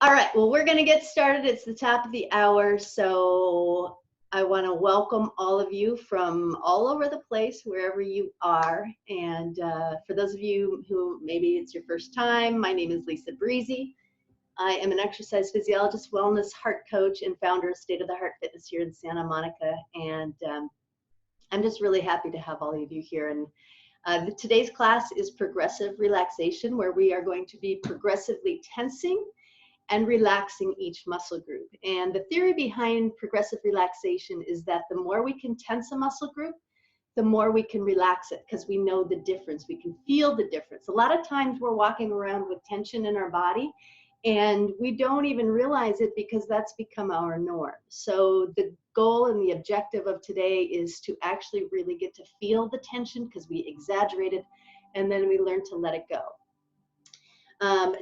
All right, well, we're going to get started. It's the top of the hour, so I want to welcome all of you from all over the place, wherever you are. And for those of you who maybe it's your first time, my name is Lisa Brisse. I am an exercise physiologist, wellness heart coach, and founder of State of the Heart Fitness here in Santa Monica. And I'm just really happy to have all of you here. And today's class is progressive relaxation, where we are going to be progressively tensing and relaxing each muscle group. And the theory behind progressive relaxation is that the more we can tense a muscle group, the more we can relax it, because we know the difference. We can feel the difference. A lot of times we're walking around with tension in our body and we don't even realize it because that's become our norm. So the goal and the objective of today is to actually really get to feel the tension, because we exaggerate it and then we learn to let it go.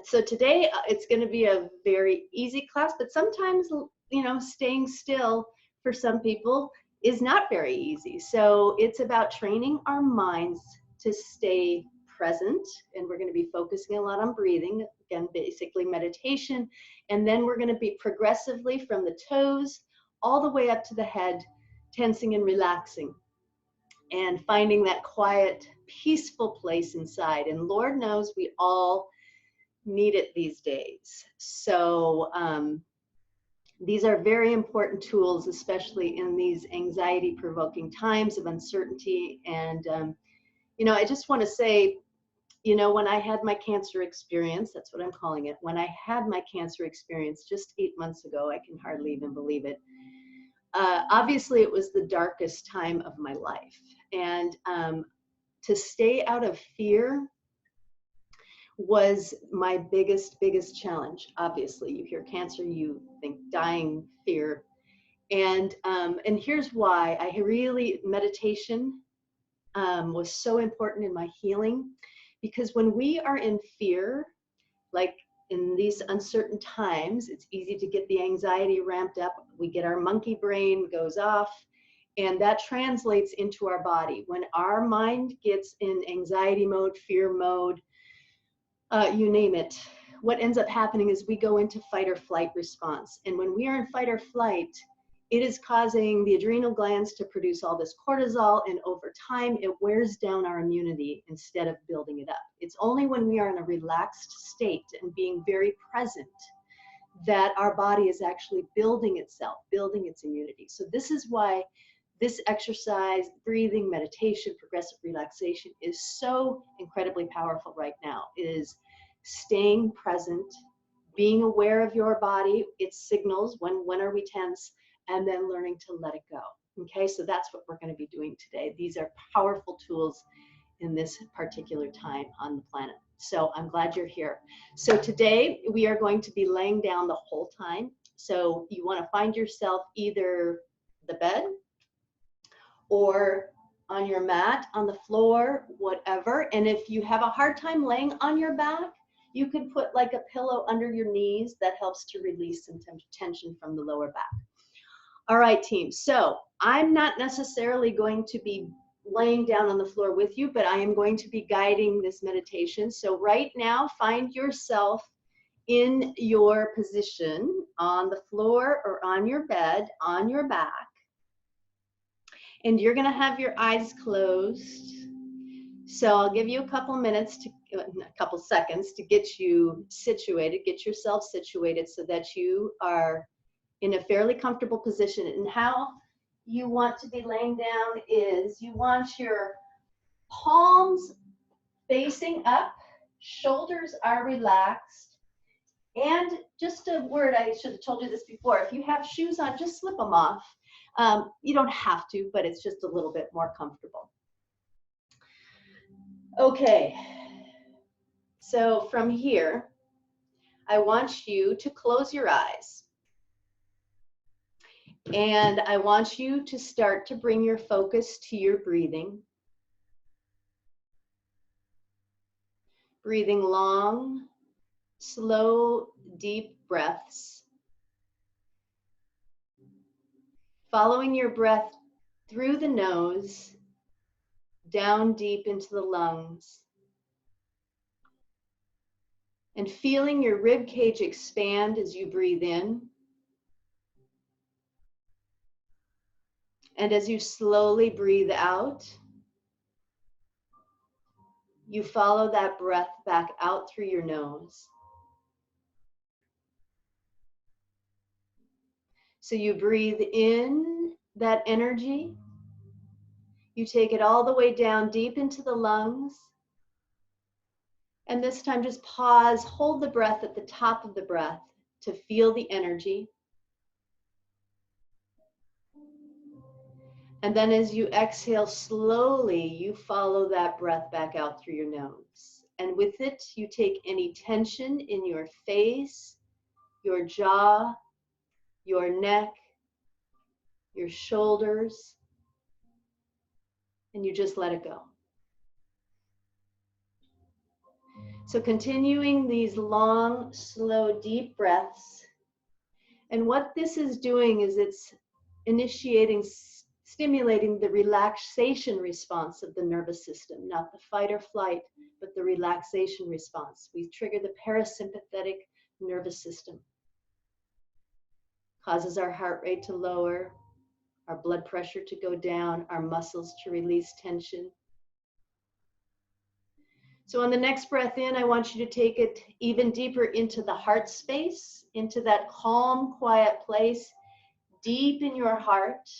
So today it's going to be a very easy class, but sometimes, you know, staying still for some people is not very easy. So it's about training our minds to stay present, and we're going to be focusing a lot on breathing, again, basically meditation, and then we're going to be progressively from the toes all the way up to the head, tensing and relaxing, and finding that quiet, peaceful place inside. And Lord knows we all need it these days. So these are very important tools, especially in these anxiety-provoking times of uncertainty. And you know, I just want to say, you know, when I had my cancer experience, that's what I'm calling it, when I had my cancer experience just 8 months ago, I can hardly even believe it. Obviously, it was the darkest time of my life. And to stay out of fear was my biggest challenge. Obviously, you hear cancer, you think dying, fear. And here's why. Meditation was so important in my healing, because when we are in fear, like in these uncertain times, it's easy to get the anxiety ramped up. We get our monkey brain goes off, and that translates into our body. When our mind gets in anxiety mode, fear mode, you name it, what ends up happening is we go into fight or flight response. And when we are in fight or flight, it is causing the adrenal glands to produce all this cortisol, and over time it wears down our immunity instead of building it up. It's only when we are in a relaxed state and being very present that our body is actually building itself, building its immunity. So this is why this exercise, breathing, meditation, progressive relaxation is so incredibly powerful right now. It is staying present, being aware of your body, its signals, when are we tense, and then learning to let it go. Okay, so that's what we're going to be doing today. These are powerful tools in this particular time on the planet. So I'm glad you're here. So today we are going to be laying down the whole time. So you want to find yourself either the bed or on your mat, on the floor, whatever. And if you have a hard time laying on your back, you can put like a pillow under your knees. That helps to release some tension from the lower back. All right, team. So I'm not necessarily going to be laying down on the floor with you, but I am going to be guiding this meditation. So right now, find yourself in your position on the floor or on your bed, on your back. And you're going to have your eyes closed. So I'll give you a couple minutes, a couple seconds to get you situated, get yourself situated so that you are in a fairly comfortable position. And how you want to be laying down is you want your palms facing up, shoulders are relaxed. And just a word, I should have told you this before, if you have shoes on, just slip them off. You don't have to, but it's just a little bit more comfortable. Okay, so from here, I want you to close your eyes. And I want you to start to bring your focus to your breathing. Breathing long, slow, deep breaths. Following your breath through the nose, down deep into the lungs. And feeling your rib cage expand as you breathe in. And as you slowly breathe out, you follow that breath back out through your nose. So you breathe in that energy. You take it all the way down deep into the lungs. And this time just pause, hold the breath at the top of the breath to feel the energy. And then as you exhale slowly, you follow that breath back out through your nose. And with it, you take any tension in your face, your jaw, your neck, your shoulders, and you just let it go. So continuing these long, slow, deep breaths. And what this is doing is it's initiating, stimulating the relaxation response of the nervous system, not the fight or flight, but the relaxation response. We trigger the parasympathetic nervous system. Causes our heart rate to lower, our blood pressure to go down, our muscles to release tension. So on the next breath in, I want you to take it even deeper into the heart space, into that calm, quiet place, deep in your heart.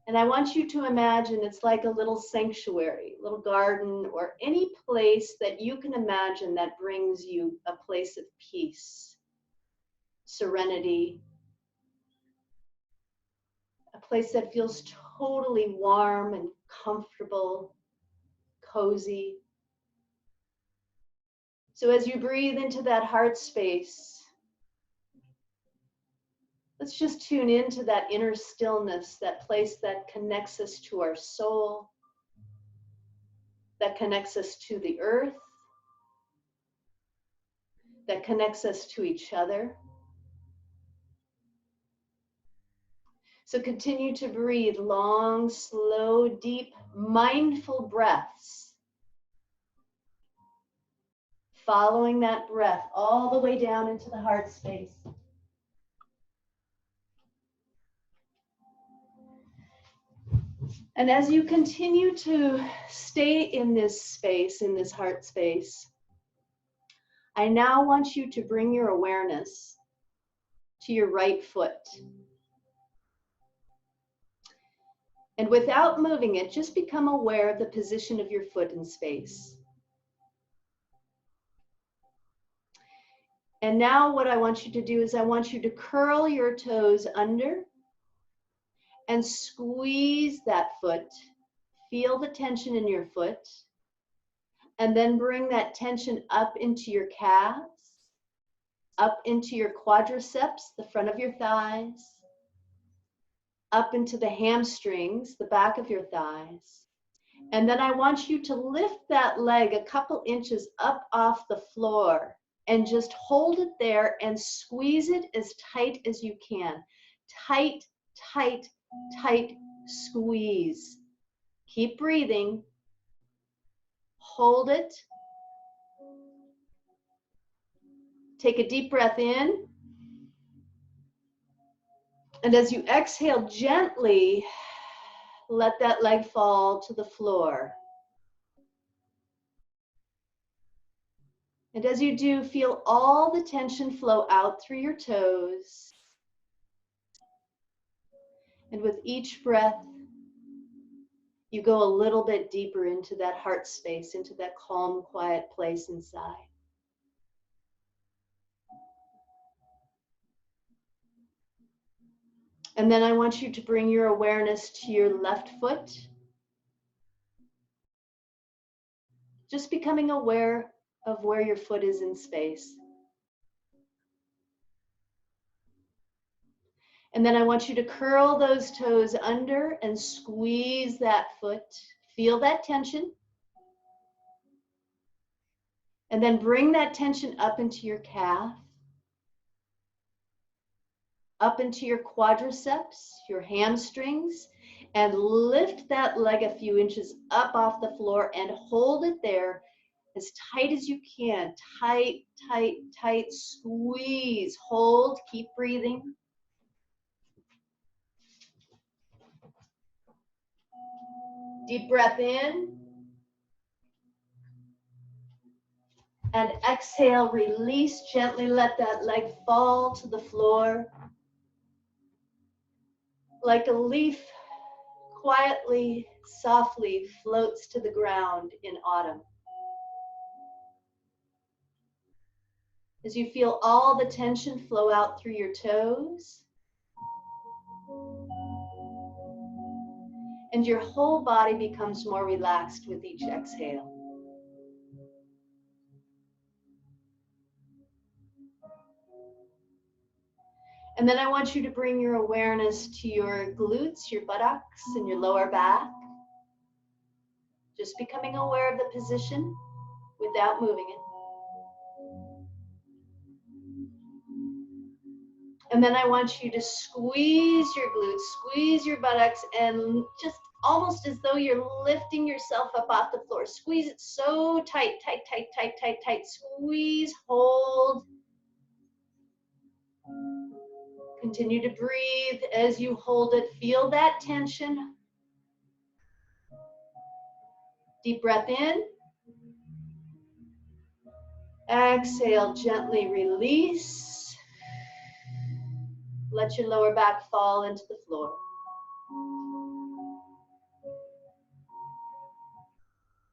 And I want you to imagine it's like a little sanctuary, little garden, or any place that you can imagine that brings you a place of peace, serenity, a place that feels totally warm and comfortable, cozy. So as you breathe into that heart space, let's just tune into that inner stillness, that place that connects us to our soul, that connects us to the earth, that connects us to each other. So continue to breathe long, slow, deep, mindful breaths. Following that breath all the way down into the heart space. And as you continue to stay in this space, in this heart space, I now want you to bring your awareness to your right foot. And without moving it, just become aware of the position of your foot in space. And now what I want you to do is I want you to curl your toes under and squeeze that foot. Feel the tension in your foot. And then bring that tension up into your calves, up into your quadriceps, the front of your thighs, up into the hamstrings, the back of your thighs. And then I want you to lift that leg a couple inches up off the floor and just hold it there and squeeze it as tight as you can. Tight, tight, tight squeeze. Keep breathing. Hold it. Take a deep breath in. And as you exhale, gently let that leg fall to the floor. And as you do, feel all the tension flow out through your toes. And with each breath, you go a little bit deeper into that heart space, into that calm, quiet place inside. And then I want you to bring your awareness to your left foot. Just becoming aware of where your foot is in space. And then I want you to curl those toes under and squeeze that foot. Feel that tension. And then bring that tension up into your calf, up into your quadriceps, your hamstrings, and lift that leg a few inches up off the floor and hold it there as tight as you can. Tight, tight, tight. Squeeze. Hold. Keep breathing. Deep breath in. And exhale, release. Gently let that leg fall to the floor. Like a leaf, quietly, softly floats to the ground in autumn. As you feel all the tension flow out through your toes, and your whole body becomes more relaxed with each exhale. And then I want you to bring your awareness to your glutes, your buttocks, and your lower back. Just becoming aware of the position without moving it. And then I want you to squeeze your glutes, squeeze your buttocks, and just almost as though you're lifting yourself up off the floor. Squeeze it so tight, tight, tight, tight, tight, tight. Squeeze, hold. Continue to breathe as you hold it. Feel that tension. Deep breath in. Exhale, gently release. Let your lower back fall into the floor.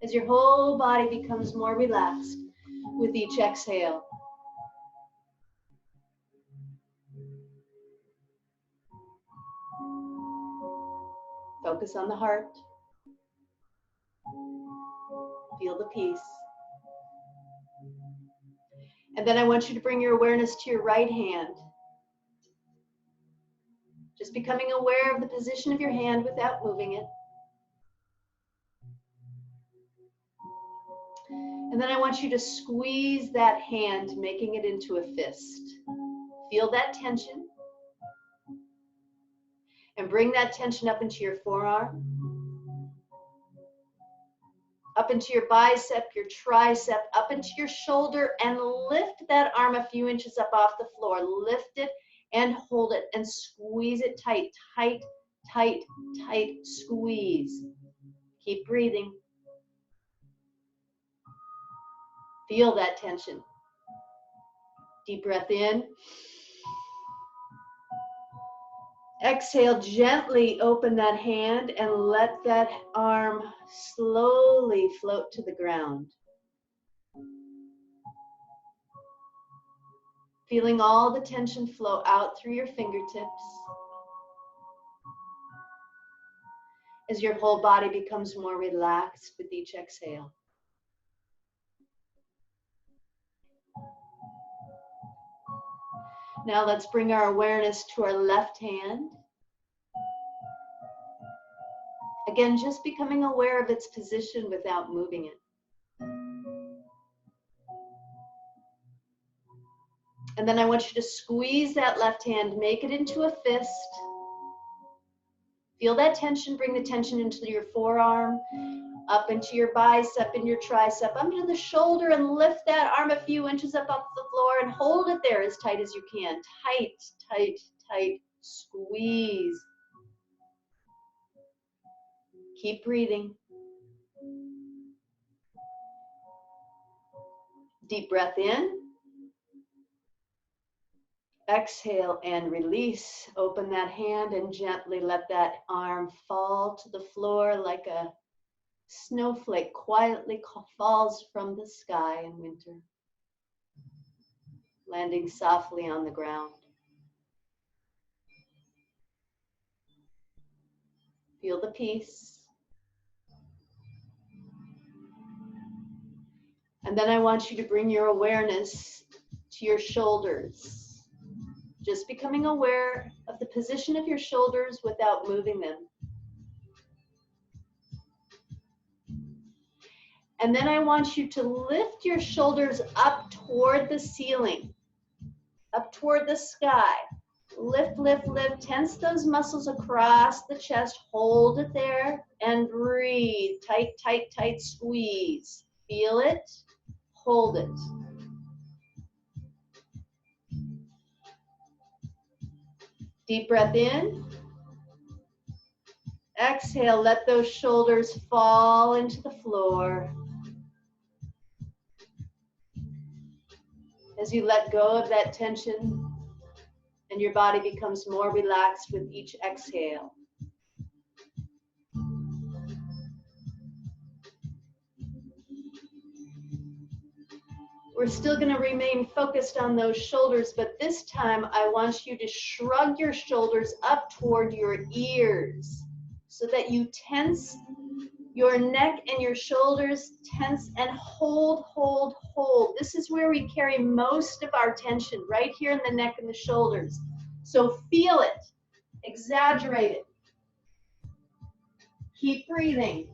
As your whole body becomes more relaxed with each exhale. Focus on the heart. Feel the peace. And then I want you to bring your awareness to your right hand. Just becoming aware of the position of your hand without moving it. And then I want you to squeeze that hand, making it into a fist. Feel that tension. And bring that tension up into your forearm, up into your bicep, your tricep, up into your shoulder, and lift that arm a few inches up off the floor. Lift it and hold it and squeeze it tight, tight, tight, tight, squeeze. Keep breathing. Feel that tension. Deep breath in. Exhale, gently open that hand and let that arm slowly float to the ground. Feeling all the tension flow out through your fingertips as your whole body becomes more relaxed with each exhale. Now let's bring our awareness to our left hand. Again, just becoming aware of its position without moving it. And then I want you to squeeze that left hand, make it into a fist. Feel that tension, bring the tension into your forearm, up into your bicep and your tricep, under the shoulder, and lift that arm a few inches up off the floor and hold it there as tight as you can. Tight, tight, tight, squeeze. Keep breathing. Deep breath in. Exhale and release. Open that hand and gently let that arm fall to the floor like a snowflake quietly falls from the sky in winter, landing softly on the ground. Feel the peace. And then I want you to bring your awareness to your shoulders. Just becoming aware of the position of your shoulders without moving them. And then I want you to lift your shoulders up toward the ceiling, up toward the sky. Lift, lift, lift. Tense those muscles across the chest. Hold it there and breathe. Tight, tight, tight squeeze. Feel it. Hold it. Deep breath in. Exhale, let those shoulders fall into the floor. As you let go of that tension and your body becomes more relaxed with each exhale. We're still going to remain focused on those shoulders, but this time I want you to shrug your shoulders up toward your ears so that you tense your neck and your shoulders, tense and hold, hold, hold. This is where we carry most of our tension, right here in the neck and the shoulders. So feel it, exaggerate it. Keep breathing.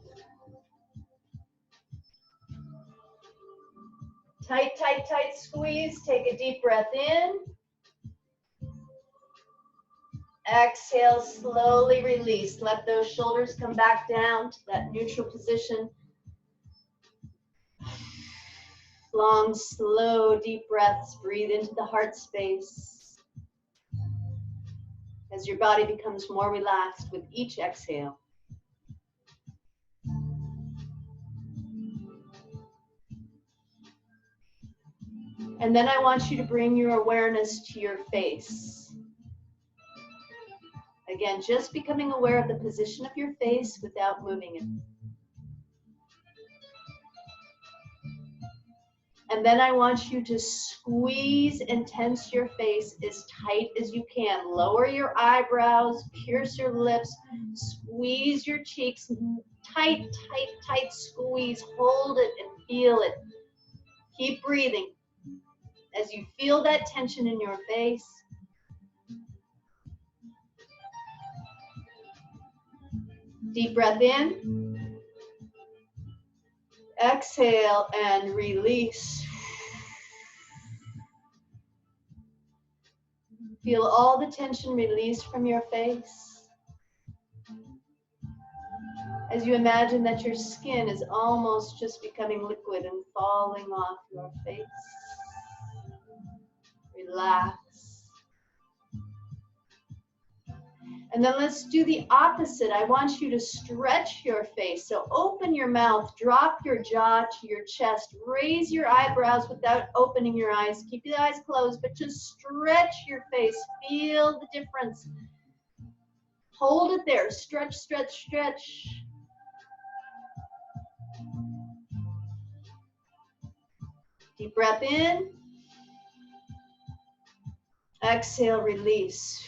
Tight, tight, tight squeeze. Take a deep breath in. Exhale, slowly release. Let those shoulders come back down to that neutral position. Long, slow, deep breaths. Breathe into the heart space as your body becomes more relaxed with each exhale. And then I want you to bring your awareness to your face. Again, just becoming aware of the position of your face without moving it. And then I want you to squeeze and tense your face as tight as you can. Lower your eyebrows, pierce your lips, squeeze your cheeks. Tight, tight, tight squeeze. Hold it and feel it. Keep breathing. As you feel that tension in your face, deep breath in, exhale and release. Feel all the tension released from your face. As you imagine that your skin is almost just becoming liquid and falling off your face. Relax. And then let's do the opposite. I want you to stretch your face. So open your mouth, drop your jaw to your chest, raise your eyebrows without opening your eyes. Keep your eyes closed, but just stretch your face. Feel the difference. Hold it there. Stretch, stretch, stretch. Deep breath in. Exhale, release.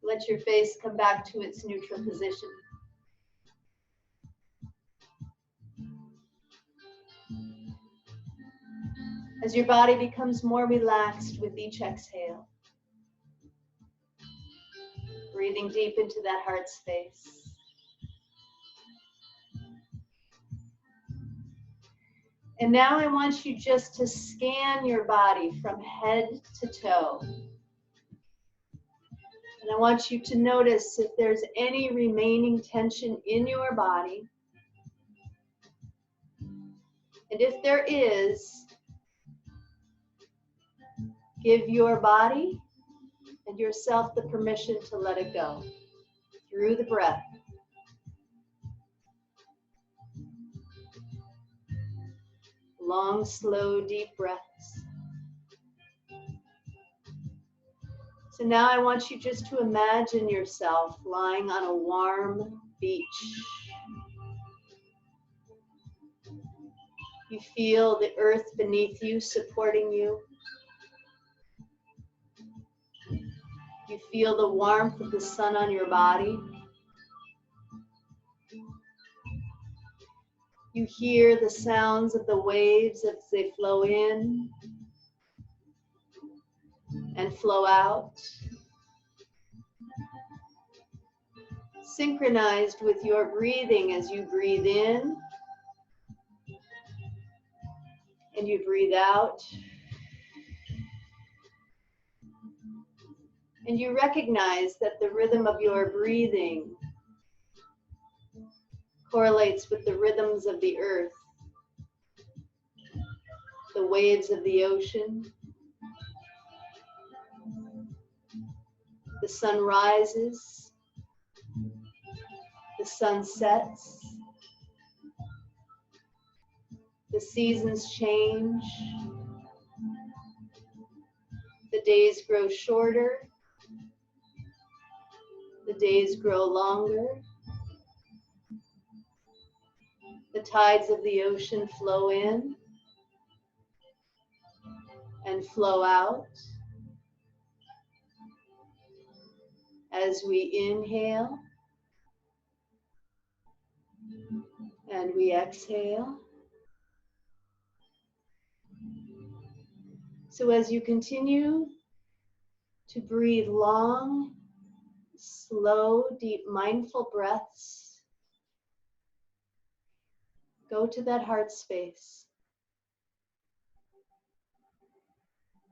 Let your face come back to its neutral position. As your body becomes more relaxed with each exhale. Breathing deep into that heart space. And now I want you just to scan your body from head to toe. And I want you to notice if there's any remaining tension in your body. And if there is, give your body and yourself the permission to let it go through the breath. Long, slow, deep breaths. So now I want you just to imagine yourself lying on a warm beach. You feel the earth beneath you supporting you. You feel the warmth of the sun on your body. You hear the sounds of the waves as they flow in and flow out. Synchronized with your breathing as you breathe in and you breathe out. And you recognize that the rhythm of your breathing correlates with the rhythms of the earth. the waves of the ocean. The sun rises, the sun sets, the seasons change, the days grow shorter, the days grow longer, the tides of the ocean flow in and flow out. As we inhale and we exhale. So as you continue to breathe long, slow, deep, mindful breaths, go to that heart space.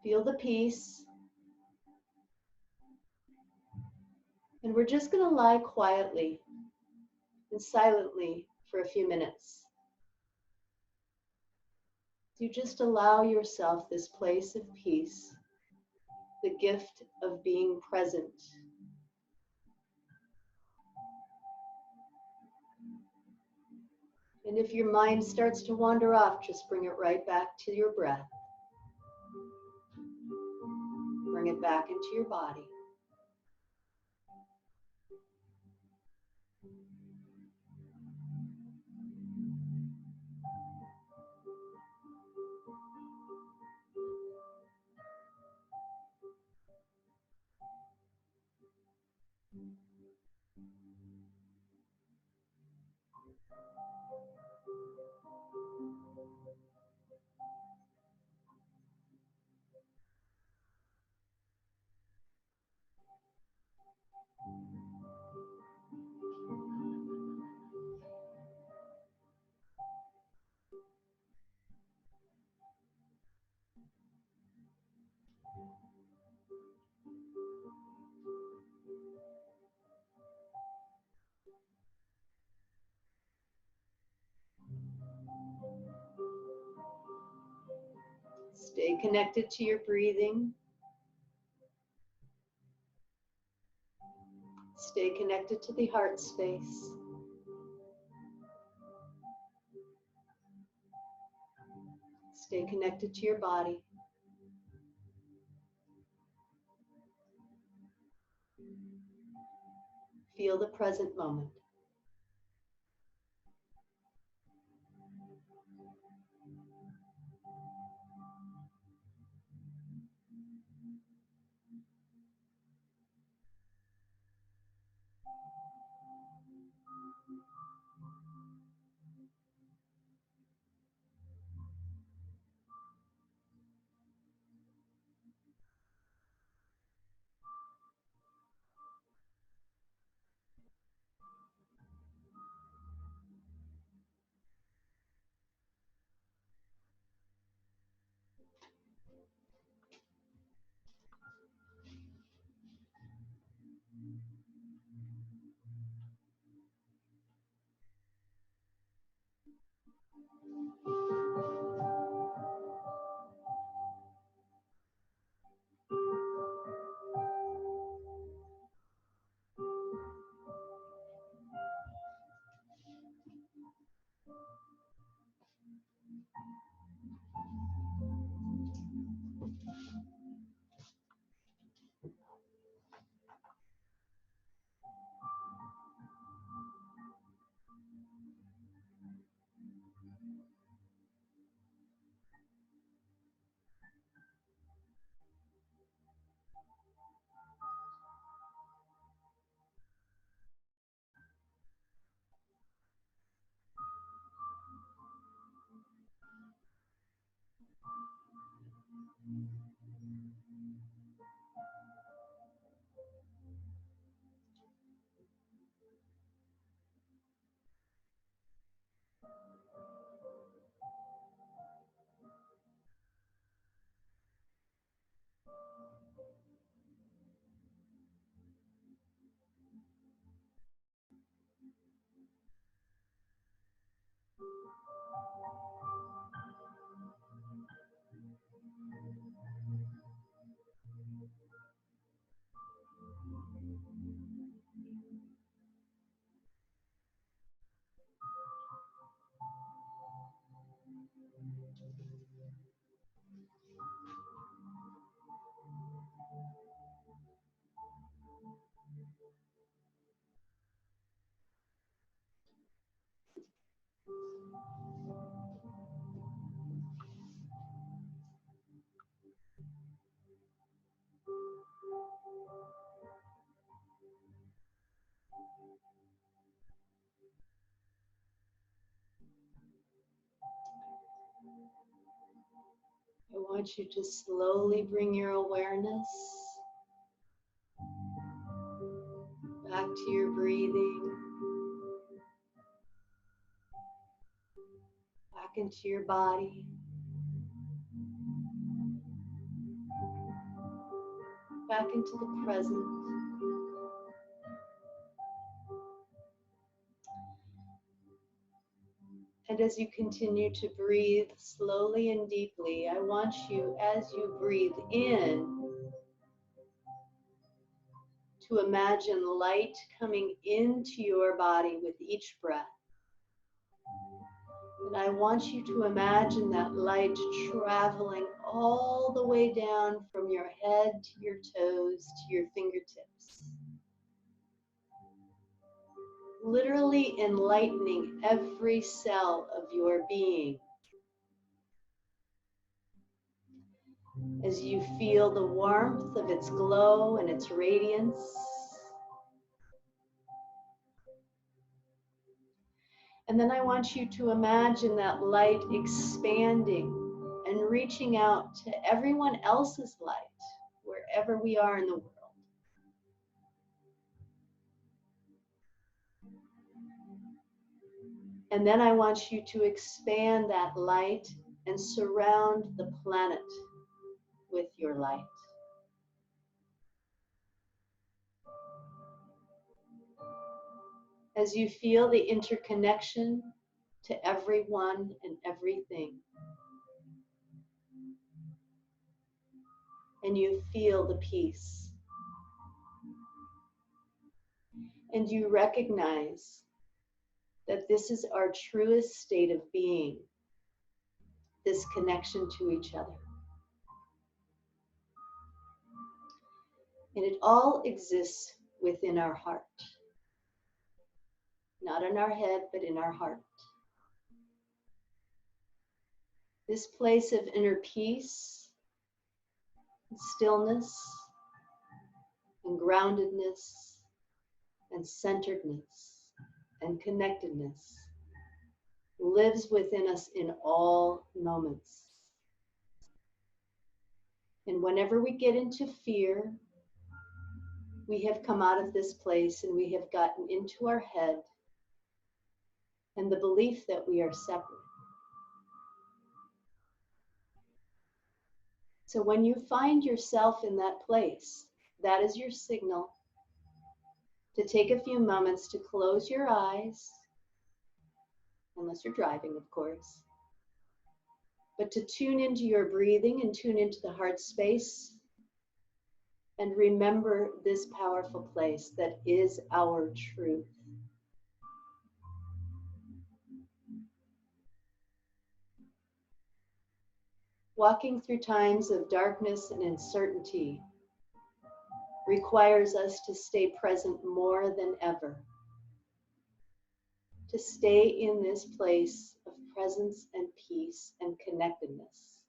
Feel the peace. And we're just going to lie quietly and silently for a few minutes. You just allow yourself this place of peace, the gift of being present. And if your mind starts to wander off, just bring it right back to your breath. Bring it back into your body. Stay connected to your breathing. Stay connected to the heart space. Stay connected to your body. Feel the present moment. I want you to slowly bring your awareness back to your breathing, back into your body, back into the present. And as you continue to breathe slowly and deeply, I want you, as you breathe in, to imagine light coming into your body with each breath. And I want you to imagine that light traveling all the way down from your head to your toes to your fingertips, literally enlightening every cell of your being. As you feel the warmth of its glow and its radiance, and then I want you to imagine that light expanding and reaching out to everyone else's light, wherever we are in the world. And then I want you to expand that light and surround the planet with your light. As you feel the interconnection to everyone and everything, and you feel the peace, and you recognize that this is our truest state of being, this connection to each other. And it all exists within our heart. Not in our head, but in our heart. This place of inner peace, and stillness, and groundedness, and centeredness, and connectedness lives within us in all moments. And whenever we get into fear, we have come out of this place and we have gotten into our head and the belief that we are separate. So when you find yourself in that place, that is your signal to take a few moments to close your eyes, unless you're driving, of course, but to tune into your breathing and tune into the heart space and remember this powerful place that is our truth. Walking through times of darkness and uncertainty requires us to stay present more than ever, to stay in this place of presence and peace and connectedness.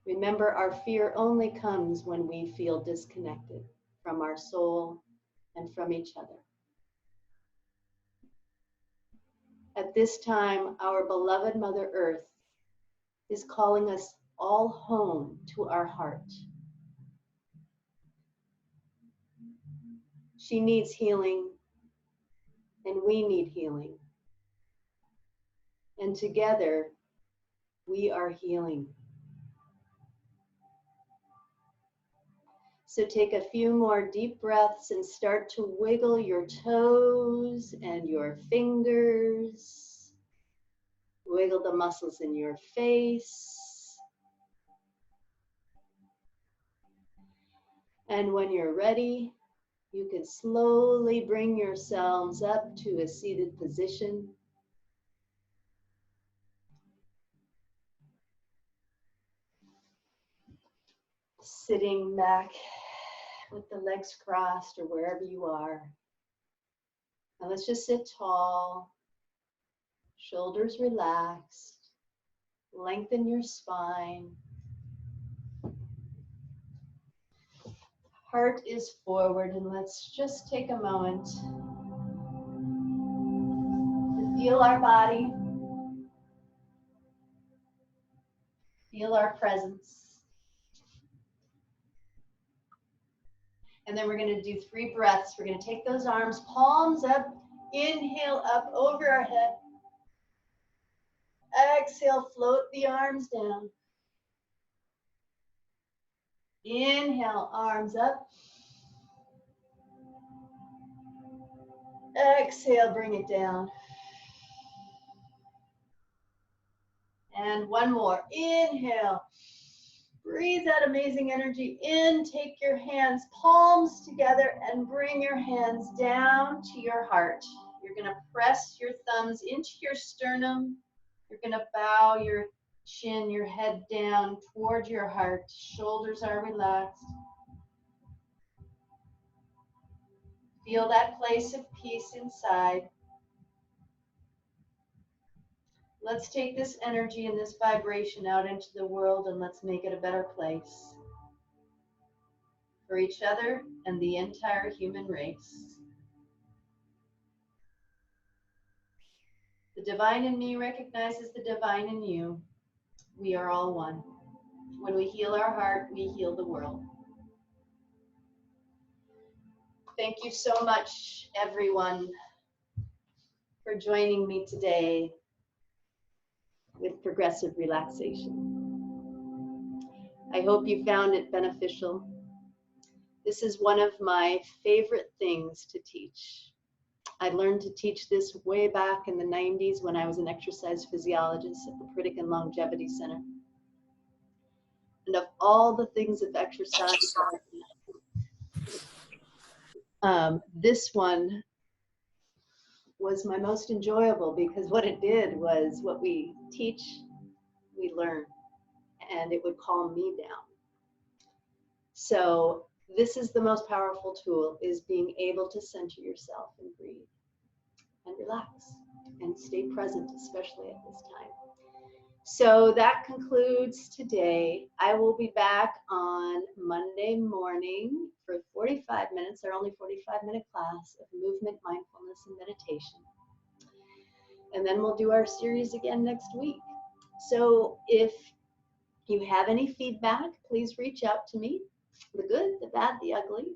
Remember, our fear only comes when we feel disconnected from our soul and from each other. At this time, our beloved Mother Earth is calling us all home to our heart. She needs healing, and we need healing. And together, we are healing. So take a few more deep breaths and start to wiggle your toes and your fingers. Wiggle the muscles in your face. And when you're ready, you can slowly bring yourselves up to a seated position. Sitting back with the legs crossed or wherever you are. And let's just sit tall, shoulders relaxed, lengthen your spine. Heart is forward, and let's just take a moment to feel our body. Feel our presence. And then we're going to do 3 breaths. We're going to take those arms, palms up, inhale up over our head. Exhale, float the arms down. Inhale, arms up. Exhale, bring it down. And one more. Inhale. Breathe that amazing energy in. Take your hands, palms together, and bring your hands down to your heart. You're going to press your thumbs into your sternum. You're going to bow your chin, your head down toward your heart. Shoulders are relaxed. Feel that place of peace inside. Let's take this energy and this vibration out into the world, and let's make it a better place for each other and the entire human race. The divine in me recognizes the divine in you. We are all one. When we heal our heart, we heal the world. Thank you so much, everyone, for joining me today with progressive relaxation. I hope you found it beneficial. This is one of my favorite things to teach. I learned to teach this way back in the 90s when I was an exercise physiologist at the Pritikin Longevity Center. And of all the things of exercise, this one was my most enjoyable, because what it did was, what we teach, we learn, and it would calm me down. So this is the most powerful tool, is being able to center yourself and breathe and relax and stay present, especially at this time. So that concludes today. I will be back on Monday morning for 45 minutes, our only 45-minute class of movement, mindfulness, and meditation. And then we'll do our series again next week. So if you have any feedback, please reach out to me, the good, the bad, the ugly.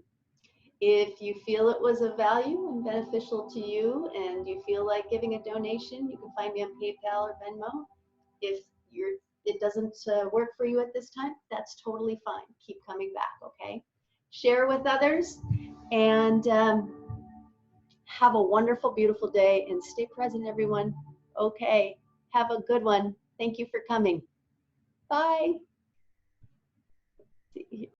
If you feel it was of value and beneficial to you, and you feel like giving a donation, you can find me on PayPal or Venmo. If it doesn't work for you at this time, that's totally fine. Keep coming back, okay? Share with others, and have a wonderful, beautiful day, and stay present, everyone. Okay, have a good one. Thank you for coming. Bye.